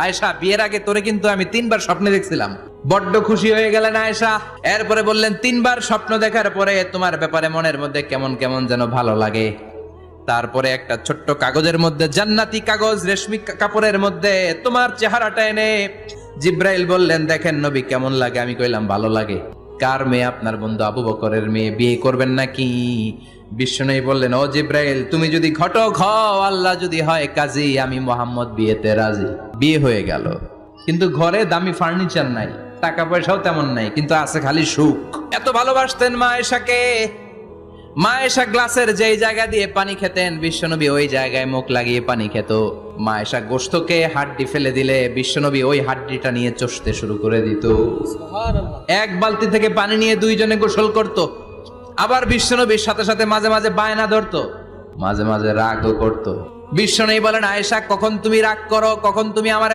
আয়েশা, বিয়ের আগে তোরে কিন্তু আমি 3বার স্বপ্নে দেখছিলাম। বড্ড খুশি হয়ে গেলেন আয়েশা। এরপরে বললেন, 3বার স্বপ্ন দেখার পরে তোমার ব্যাপারে মনের মধ্যে কেমন কেমন যেন ভালো লাগে। তারপরে একটা ছোট্ট কাগজের মধ্যে, জান্নাতি কাগজ, রেশমি কাপড়ের মধ্যে তোমার চেহারাটা এনে জিব্রাইল বললেন, দেখেন নবী কেমন লাগে। আমি কইলাম, ভালো লাগে। কার মেয়ে? আপনার বন্ধু আবু বকরের মেয়ে। বিয়ে করবেন নাকি? বিশ্বনবী বললেন, ও জিব্রাইল, তুমি যদি ঘটক হও, আল্লাহ যদি হয় কাজী, আমি মোহাম্মদ বিয়েতে রাজি। বিয়ে হয়ে গেল, কিন্তু ঘরে দামি ফার্নিচার নাই, টাকা পয়সাও তেমন নাই, কিন্তু আছে খালি সুখ। এত ভালোবাসতেন মা আয়েশাকে। মা আয়েশা গ্লাসের যেই জায়গা দিয়ে পানি খেতেন, বিশ্বনবী ওই জায়গায় মুখ লাগিয়ে পানি খেত। মা আয়েশা গোশতকে হাড্ডি ফেলে দিলে বিশ্বনবী ওই হাড্ডিটা নিয়ে চষতে শুরু করে দিত। এক বালতি থেকে পানি নিয়ে দুইজনে গোসল করত। আবার বিশ্বনবীর সাথে সাথে মাঝে মাঝে বায়না ধরতো, মাঝে মাঝে রাগও করত। বিশ্বনবী বলেন, আয়েশা, কখন তুমি রাগ করো, কখন তুমি আমার